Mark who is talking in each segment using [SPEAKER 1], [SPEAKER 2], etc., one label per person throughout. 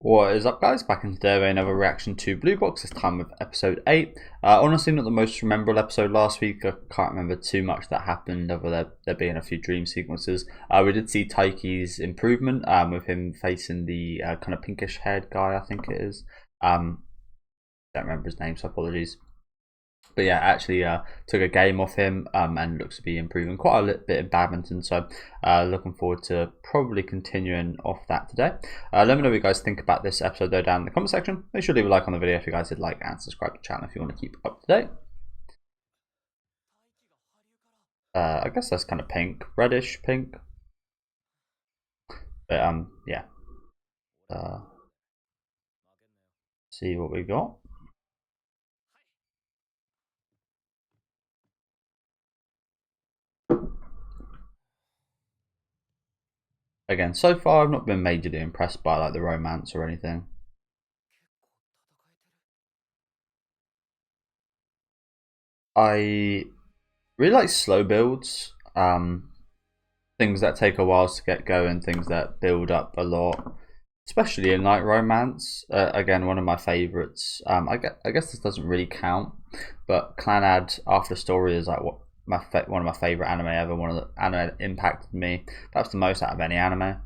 [SPEAKER 1] What is up, guys? Back in today with another reaction to Blue Box, this time with episode 8. Honestly, not the most memorable episode last week. I can't remember too much that happened, other than there being a few dream sequences. We did see Taiki's improvement with him facing the kind of pinkish haired guy, I think it is. Don't remember his name, so apologies. But yeah, actually took a game off him and looks to be improving quite a little bit in badminton. So looking forward to probably continuing off that today. Let me know what you guys think about this episode though down in the comment section. Make sure to leave a like on the video if you guys did like, and subscribe to the channel if you want to keep up to date. I guess that's kind of pink, reddish pink. But yeah. See what we got. Again, so far I've not been majorly impressed by like the romance or anything. I really like slow builds, things that take a while to get going, things that build up a lot, especially in like romance. Again, one of my favorites. I guess this doesn't really count, but Clanad After Story is like what one of my favorite anime ever. One of the anime that impacted me perhaps the most out of any anime.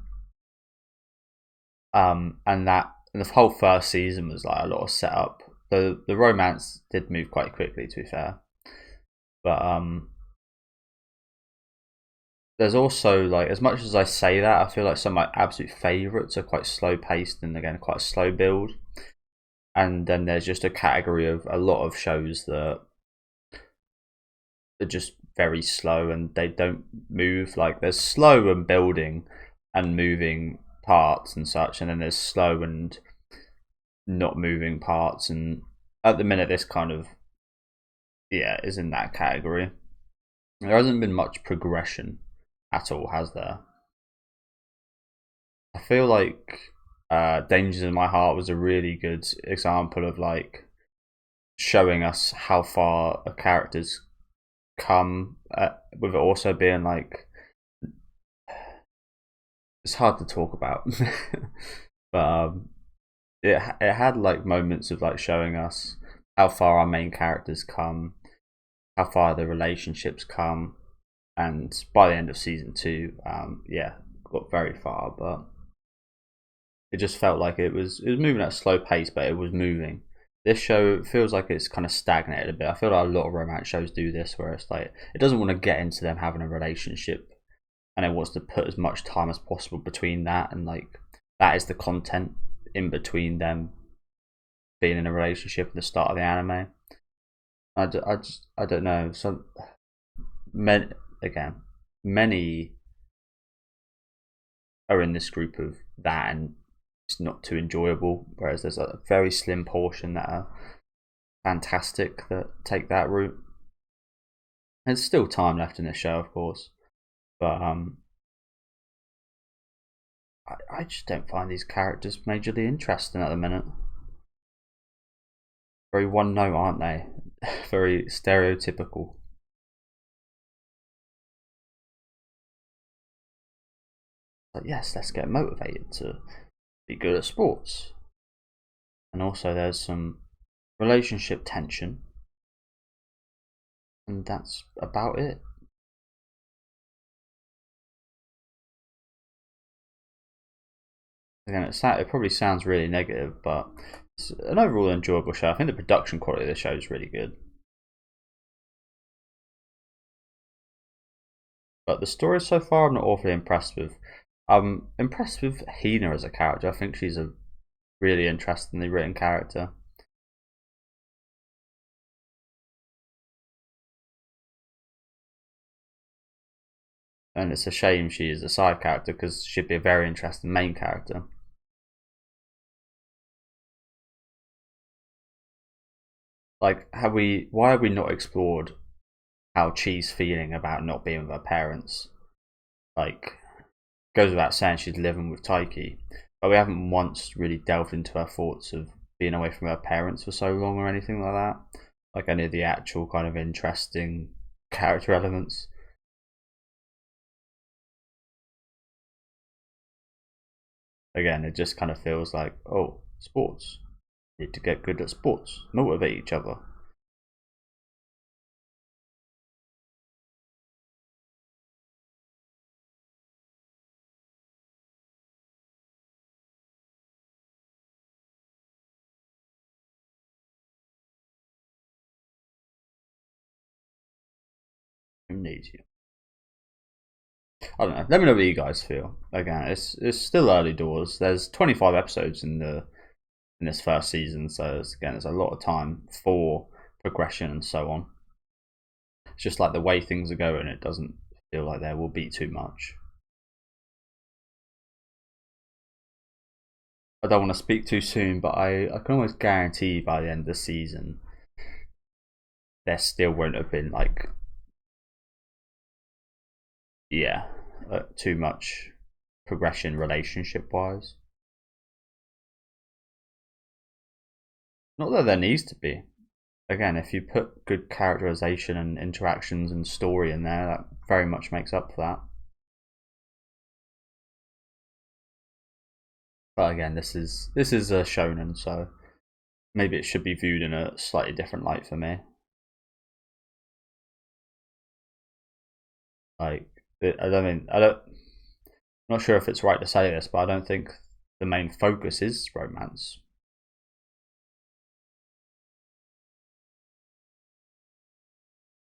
[SPEAKER 1] And the whole first season was like a lot of setup. The romance did move quite quickly, to be fair, but there's also, like, as much as I say that, I feel like some of my absolute favorites are quite slow paced and again quite a slow build. And then there's just a category of a lot of shows that are just very slow and they don't move. Like, there's slow and building and moving parts and such, and then there's slow and not moving parts. And at the minute, this kind of, yeah, is in that category. There hasn't been much progression at all, has there? I feel like Dangers in My Heart was a really good example of like showing us how far a character's come, with it also being like, it's hard to talk about. But it had like moments of like showing us how far our main characters come, how far the relationships come, and by the end of season 2, yeah, got very far. But it just felt like it was moving at a slow pace, but it was moving. This show feels like it's kind of stagnated a bit. I feel like a lot of romance shows do this, where it's like it doesn't want to get into them having a relationship, and it wants to put as much time as possible between that, and like that is the content in between them being in a relationship at the start of the anime. I don't know. So many are in this group of that, and it's not too enjoyable. Whereas there's a very slim portion that are fantastic that take that route. There's still time left in this show, of course, but I just don't find these characters majorly interesting at the minute. Very one note, aren't they? Very stereotypical. But yes, let's get motivated to be good at sports. And also there's some relationship tension, and that's about it. Again, it probably sounds really negative, but it's an overall enjoyable show. I think the production quality of the show is really good. But the story so far, I'm not awfully impressed with. I'm impressed with Hina as a character. I think she's a really interestingly written character. And it's a shame she is a side character, because she'd be a very interesting main character. Like, why have we not explored how Chi's feeling about not being with her parents? Like, goes without saying she's living with Taiki, but we haven't once really delved into her thoughts of being away from her parents for so long or anything like that. Like any of the actual kind of interesting character elements. Again, it just kind of feels like, oh, sports. Need to get good at sports. Motivate each other. Who needs you? I don't know. Let me know what you guys feel. Again, it's still early doors. There's 25 episodes in this first season, so again, there's a lot of time for progression and so on. It's just like the way things are going, it doesn't feel like there will be too much. I don't want to speak too soon, but I can almost guarantee by the end of the season, there still won't have been like, yeah, too much progression relationship wise. Not that there needs to be. Again, if you put good characterization and interactions and story in there, that very much makes up for that. But again, this is a shonen, so maybe it should be viewed in a slightly different light for me. Like, I'm not sure if it's right to say this, but I don't think the main focus is romance.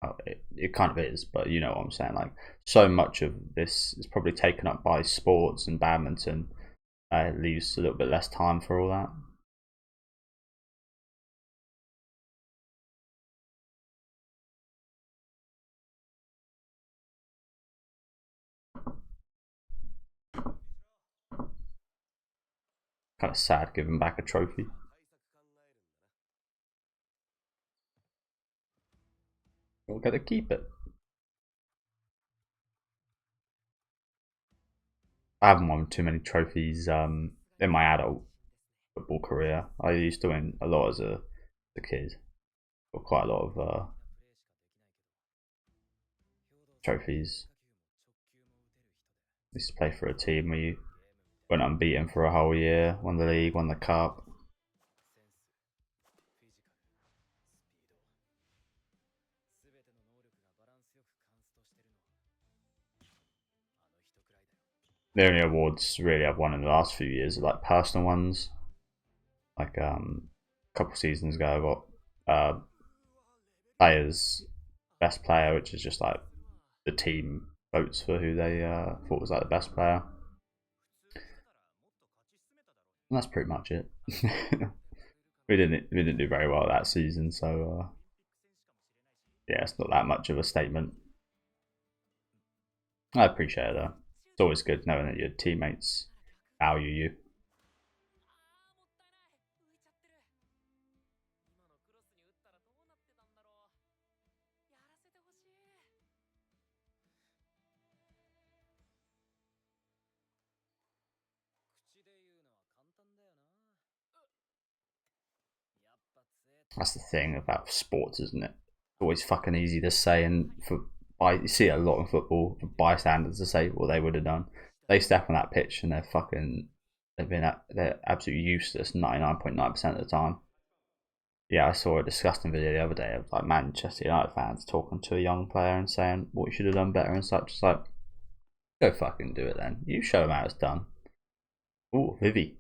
[SPEAKER 1] Oh, it kind of is, but you know what I'm saying. Like, so much of this is probably taken up by sports and badminton. It leaves a little bit less time for all that. Kind of sad giving back a trophy. We'll get to keep it. I haven't won too many trophies in my adult football career. I used to win a lot as a kid. Got quite a lot of trophies. Used to play for a team where you went unbeaten for a whole year, won the league, won the cup. The only awards really I've won in the last few years are like personal ones. Like a couple seasons ago, I got players best player, which is just like the team votes for who they thought was like the best player. And that's pretty much it. We didn't do very well that season, so yeah, it's not that much of a statement. I appreciate it though. It's always good knowing that your teammates value you. That's the thing about sports, isn't it? It's always fucking easy to say, and you see it a lot in football for bystanders to say what they would have done. They step on that pitch and they're absolutely useless 99.9% of the time. Yeah, I saw a disgusting video the other day of like Manchester United fans talking to a young player and saying what he should have done better and such. It's like, go fucking do it then. You show them how it's done. Ooh, Vivi.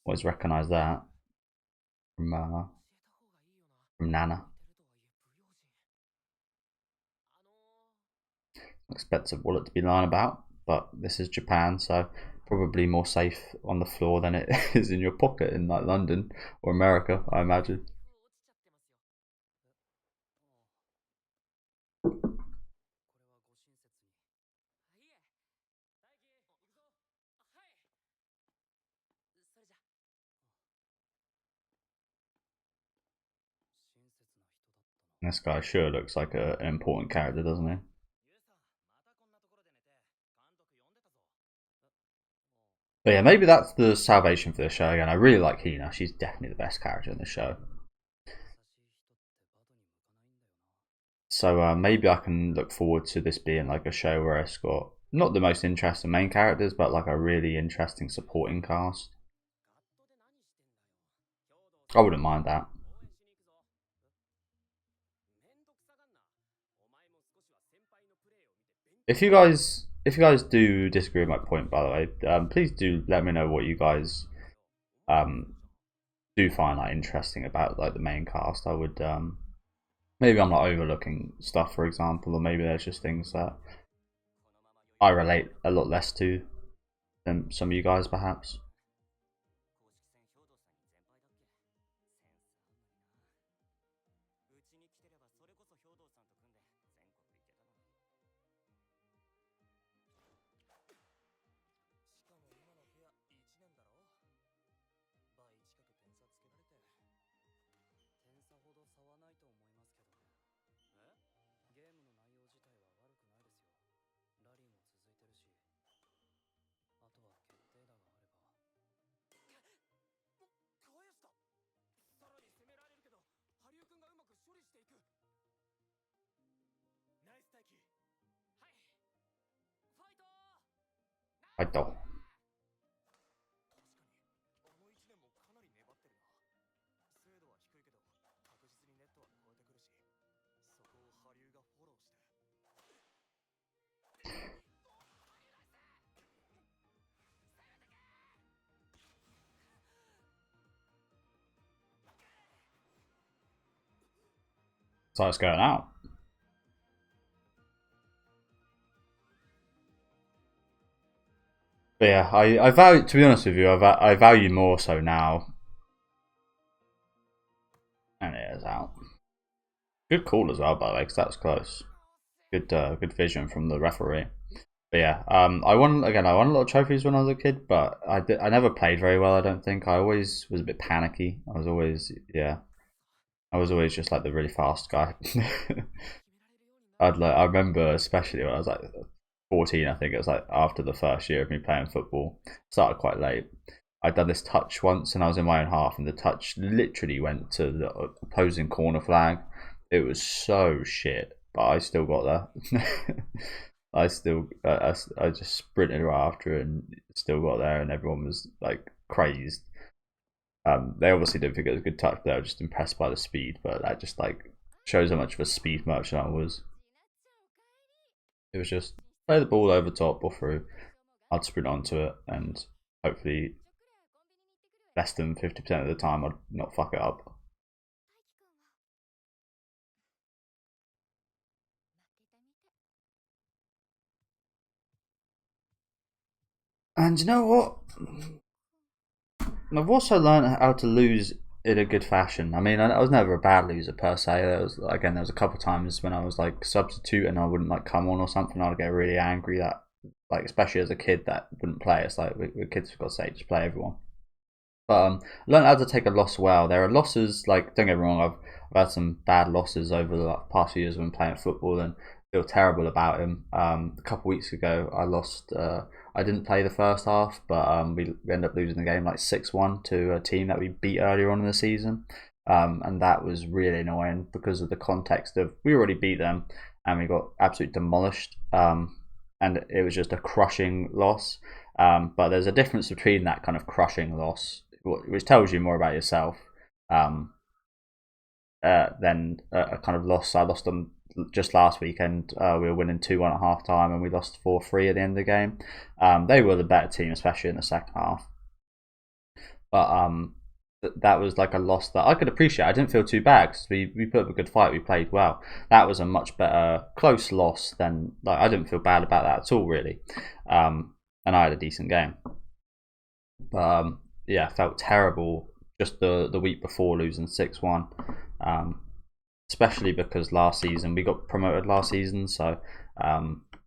[SPEAKER 1] Always recognise that from Nana. Expensive wallet to be lying about, but this is Japan, so probably more safe on the floor than it is in your pocket in like London or America, I imagine. This guy sure looks like an important character, doesn't he? But yeah, maybe that's the salvation for the show again. I really like Hina. She's definitely the best character in the show. So maybe I can look forward to this being like a show where it's got not the most interesting main characters, but like a really interesting supporting cast. I wouldn't mind that. If you guys do disagree with my point, by the way, please do let me know what you guys do find like interesting about like the main cast. I would maybe I'm not overlooking stuff, for example, or maybe there's just things that I relate a lot less to than some of you guys, perhaps. I don't. So it's going out. But yeah, I value, to be honest with you, I value more so now. And it is out. Good call as well, by the way, because that was close. Good vision from the referee. But yeah, I won again. I won a lot of trophies when I was a kid, but I never played very well. I don't think. I always was a bit panicky. I was always just like the really fast guy. I remember especially when I was like 14. I think it was like after the first year of me playing football. Started quite late. I'd done this touch once, and I was in my own half, and the touch literally went to the opposing corner flag. It was so shit, but I still got there. I just sprinted right after it and still got there, and everyone was like crazed. They obviously didn't think it was a good touch, but they were just impressed by the speed. But that just like shows how much of a speed merchant I was. It was just play the ball over top or through. I'd sprint onto it, and hopefully, less than 50% of the time, I'd not fuck it up. And you know what? I've also learned how to lose in a good fashion. I mean, I was never a bad loser per se. There was a couple of times when I was like substitute and I wouldn't like come on or something. I'd get really angry that, like, especially as a kid that wouldn't play. It's like we're kids, for God's sake, just play everyone. But learn how to take a loss well. There are losses, like, don't get me wrong, I've had some bad losses over the past few years when playing football and feel terrible about him. A couple of weeks ago, I lost. I didn't play the first half, but we ended up losing the game like 6-1 to a team that we beat earlier on in the season. And that was really annoying because of the context of we already beat them and we got absolutely demolished. And it was just a crushing loss. But there's a difference between that kind of crushing loss, which tells you more about yourself, than a kind of loss. I lost them just last weekend. We were winning 2-1 at half time and we lost 4-3 at the end of the game. They were the better team, especially in the second half. But that was like a loss that I could appreciate. I didn't feel too bad because we put up a good fight. We played well. That was a much better close loss than, like, I didn't feel bad about that at all, really. And I had a decent game. But yeah, felt terrible just the week before losing 6-1. Especially because last season we got promoted last season, so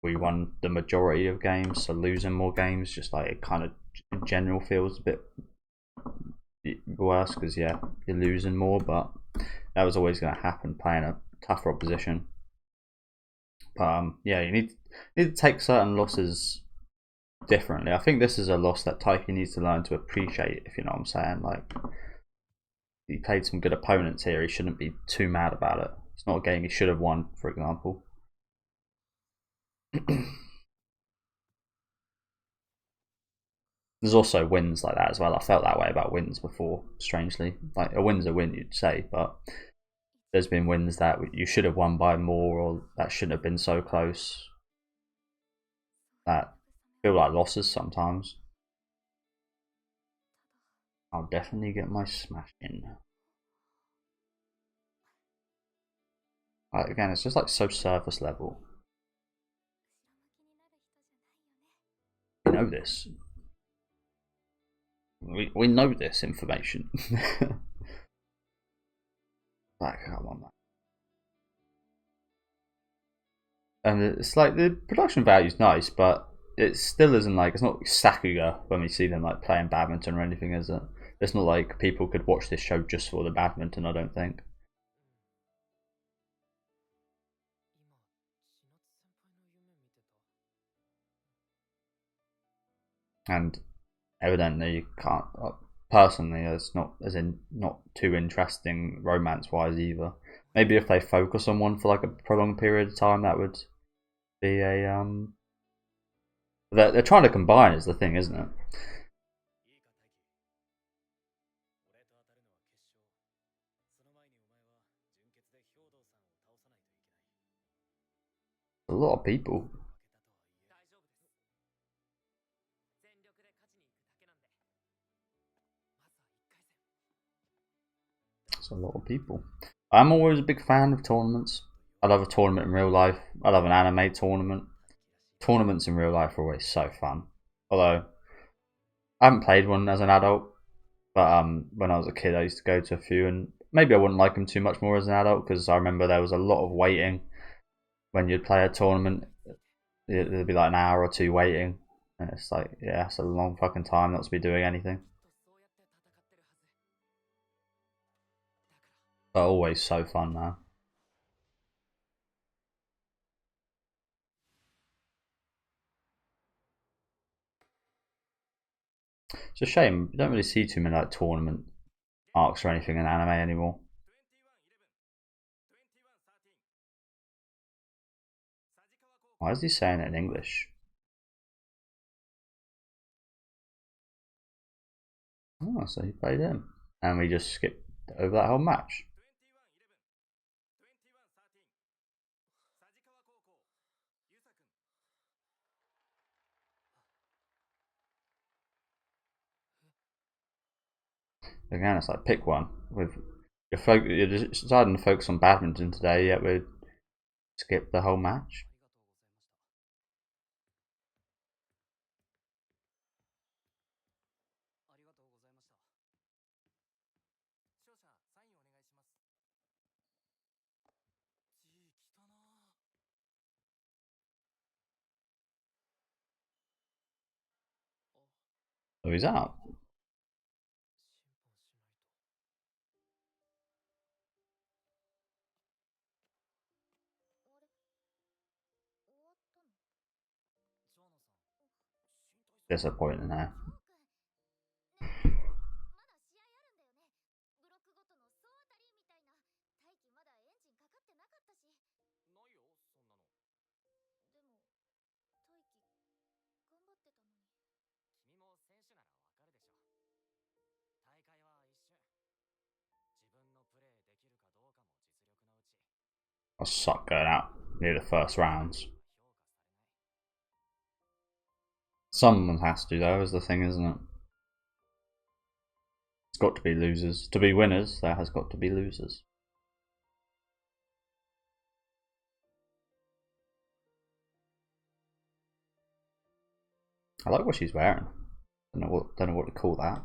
[SPEAKER 1] we won the majority of games. So losing more games, just like it kind of in general feels a bit worse because yeah, you're losing more. But that was always going to happen playing a tougher opposition. But yeah, you need to take certain losses differently. I think this is a loss that Taiki needs to learn to appreciate, if you know what I'm saying. Like, he played some good opponents here. He shouldn't be too mad about it. It's not a game he should have won, for example. There's also wins like that as well. I felt that way about wins before, strangely. Like, a win's a win, you'd say, but there's been wins that you should have won by more, or that shouldn't have been so close, that feel like losses sometimes. I'll definitely get my smash in. Like, again, it's just like so surface level. We know this. We know this information. Like, come on, man. And it's like the production value's nice, but it still isn't like, it's not Sakuga when we see them like playing badminton or anything, is it? It's not like people could watch this show just for the badminton, I don't think. And evidently you can't, personally, it's not, as in, not too interesting romance wise either. Maybe if they focus on one for like a prolonged period of time, that would be a they're trying to combine, is the thing, isn't it? A lot of people. It's a lot of people. I'm always a big fan of tournaments. I love a tournament in real life. I love an anime tournament. Tournaments in real life are always so fun. Although I haven't played one as an adult, but when I was a kid, I used to go to a few, and maybe I wouldn't like them too much more as an adult, because I remember there was a lot of waiting when you'd play a tournament. There'd be like an hour or two waiting, and it's like, yeah, it's a long fucking time not to be doing anything. But always so fun now. It's a shame you don't really see too many like tournament arcs or anything in anime anymore. Why is he saying it in English? Oh, so he played him, and we just skipped over that whole match. Again, it's like, pick one. With you're deciding to focus on badminton today, yet we skip the whole match. So he's out. Disappointing now. I suck going out near the first rounds. Someone has to, though, is the thing, isn't it? It's got to be losers. To be winners, there has got to be losers. I like what she's wearing. Don't know what to call that.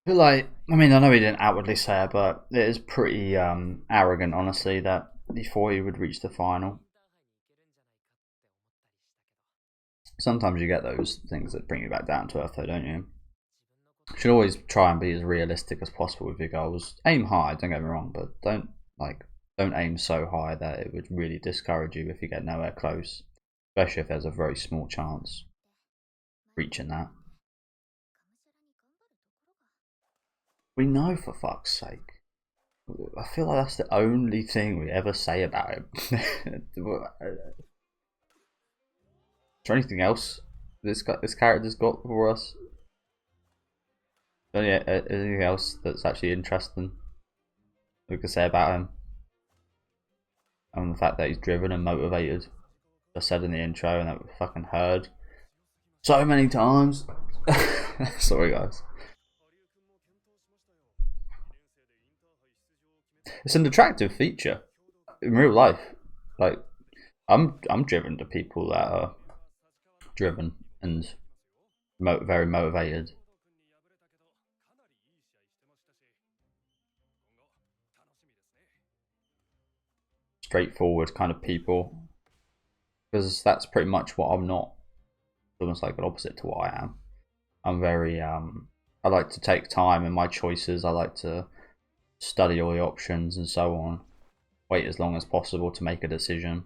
[SPEAKER 1] But like, I mean, I know he didn't outwardly say it, but it is pretty arrogant, honestly, that he thought he would reach the final. Sometimes you get those things that bring you back down to earth, though, don't you? You should always try and be as realistic as possible with your goals. Aim high, don't get me wrong, but don't aim so high that it would really discourage you if you get nowhere close, especially if there's a very small chance reaching that. We know, for fuck's sake. I feel like that's the only thing we ever say about him. Is there anything else this character's got for us? Anything else that's actually interesting we could say about him? And the fact that he's driven and motivated. I said in the intro, and that we fucking heard so many times. Sorry, guys. It's an attractive feature in real life. Like, I'm driven to people that are driven and very motivated. Straightforward kind of people, because that's pretty much what I'm not. It's almost like an opposite to what I am. I'm very I like to take time in my choices. I like to study all the options and so on. Wait as long as possible to make a decision.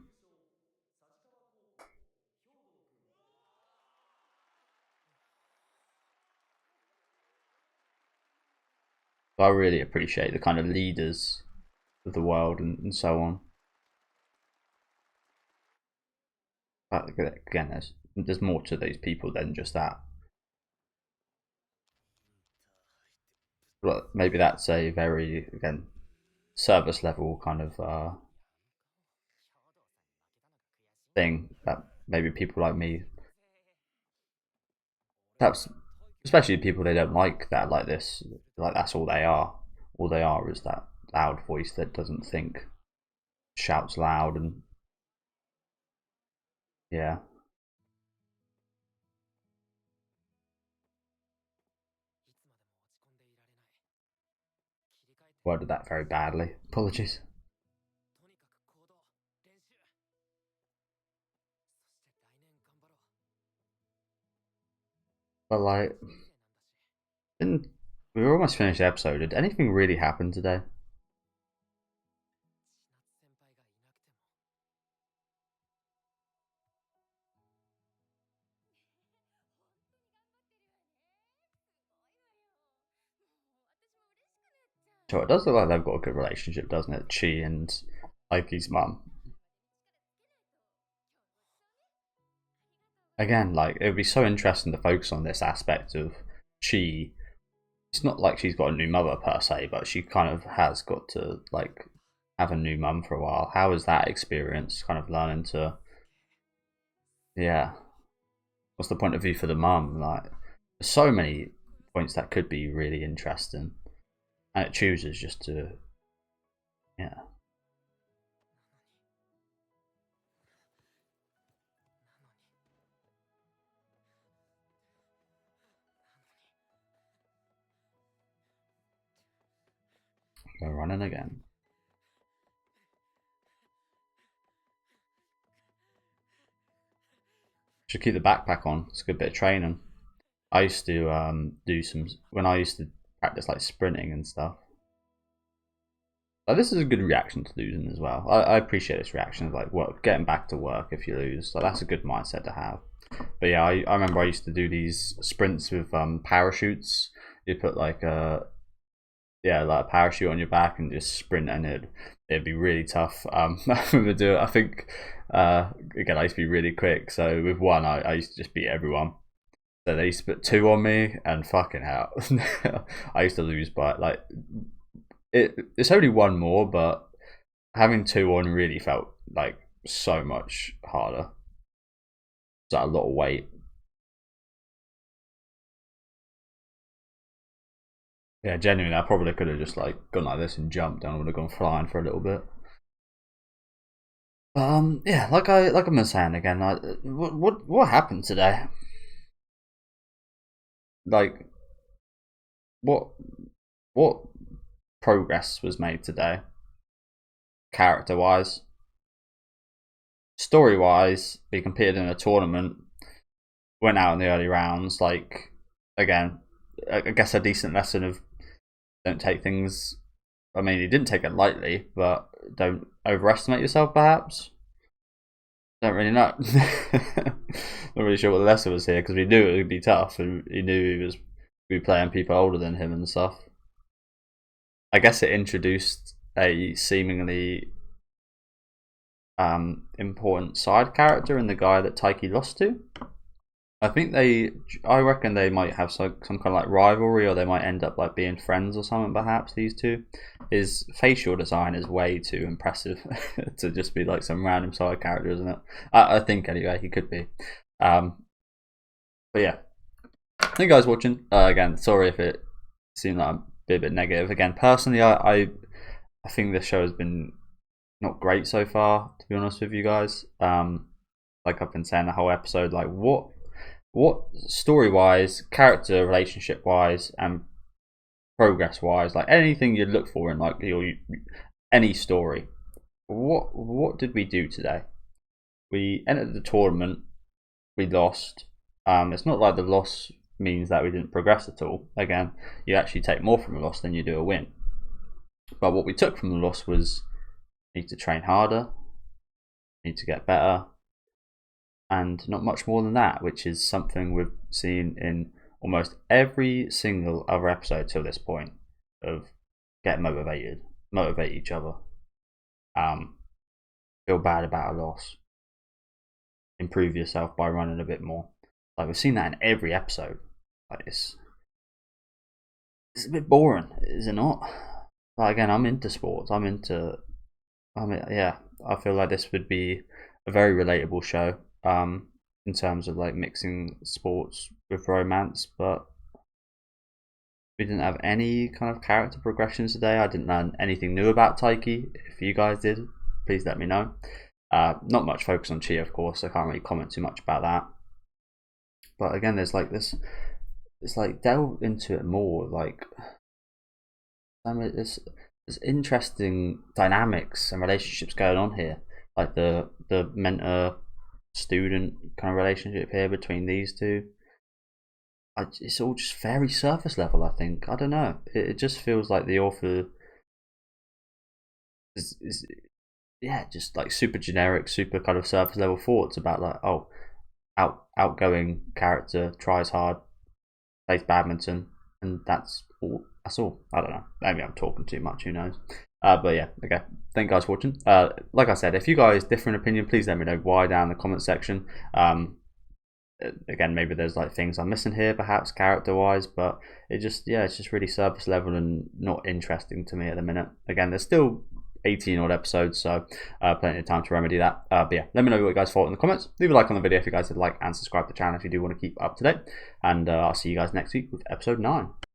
[SPEAKER 1] I really appreciate the kind of leaders of the world and so on. But again, there's more to these people than just that. But maybe that's a very, again, service level kind of thing that maybe people like me, perhaps especially people they don't like that like this, like that's all they are. All they are is that loud voice that doesn't think, shouts loud, and yeah. Worded that very badly. Apologies. But like, we were almost finished the episode. Did anything really happen today? So it does look like they've got a good relationship, doesn't it? Chi and Aiki's mum. Again, like, it would be so interesting to focus on this aspect of Chi. It's not like she's got a new mother per se, but she kind of has got to like have a new mum for a while. How is that experience? Kind of learning to, yeah. What's the point of view for the mum? Like, there's so many points that could be really interesting, and it chooses just to, yeah. Go running again. Should keep the backpack on. It's a good bit of training. I used to do some when I used to practice like sprinting and stuff. Like, this is a good reaction to losing as well. I appreciate this reaction of like work, getting back to work if you lose. Like, that's a good mindset to have. But yeah, I remember I used to do these sprints with parachutes. You put like a like a parachute on your back and just sprint, and it'd be really tough. I remember doing it. I think again I used to be really quick. So with one, I used to just beat everyone. So they used to put two on me, and fucking hell, I used to lose by like it's only one more, but having two on really felt like so much harder. It's like a lot of weight. Yeah, genuinely, I probably could have just like gone like this and jumped, and I would have gone flying for a little bit. Yeah, like I've been saying again, like what happened today? like what what progress was made today, character wise, story wise. We competed in a tournament, went out in the early rounds. Like, again, I guess a decent lesson of don't take things. I mean, he didn't take it lightly, but don't overestimate yourself. Perhaps don't really know. Not really sure what the lesson was here because we knew it would be tough, and he knew he was be playing people older than him and stuff. I guess it introduced a seemingly important side character in the guy that Taiki lost to. I reckon they might have some kind of like rivalry, or they might end up like being friends or something. Perhaps these two. His facial design is way too impressive to just be like some random side character, isn't it? I think anyway, he could be. But yeah, thank you guys for watching. Again, sorry if it seemed like I'm a bit negative. Again, personally, I think this show has been not great so far, to be honest with you guys. Like I've been saying the whole episode, like what story wise, character relationship wise, and progress wise, like anything you'd look for in like any story. What did we do today? We entered the tournament, we lost. It's not like the loss means that we didn't progress at all. Again, you actually take more from a loss than you do a win. But what we took from the loss was need to train harder, need to get better, and not much more than that, which is something we've seen in almost every single other episode till this point, of get motivated, motivate each other, feel bad about a loss, improve yourself by running a bit more. Like we've seen that in every episode. Like it's a bit boring, is it not? Like again, I'm into sports. Yeah, I feel like this would be a very relatable show. In terms of like mixing sports with romance, but we didn't have any kind of character progressions today. I didn't learn anything new about Taiki. If you guys did, please let me know. Not much focus on Chi, of course. I can't really comment too much about that. But again, there's like this. It's like delve into it more. Like, I mean, there's interesting dynamics and relationships going on here. Like the mentor student kind of relationship here between these two. It's all just very surface level, I think. I don't know. It just feels like the author is yeah, just like super generic, super kind of surface level thoughts about like, oh, outgoing character, tries hard, plays badminton, and that's all. That's all. I don't know. Maybe I'm talking too much. Who knows? But yeah, okay. Thank you guys for watching. Like I said, if you guys differ in opinion, please let me know why down in the comment section. Again, maybe there's like things I'm missing here, perhaps character wise, but it's just really surface level and not interesting to me at the minute. Again, there's still 18 odd episodes, so plenty of time to remedy that. But yeah, let me know what you guys thought in the comments. Leave a like on the video if you guys did like, and subscribe to the channel if you do want to keep up to date. And I'll see you guys next week with episode 9.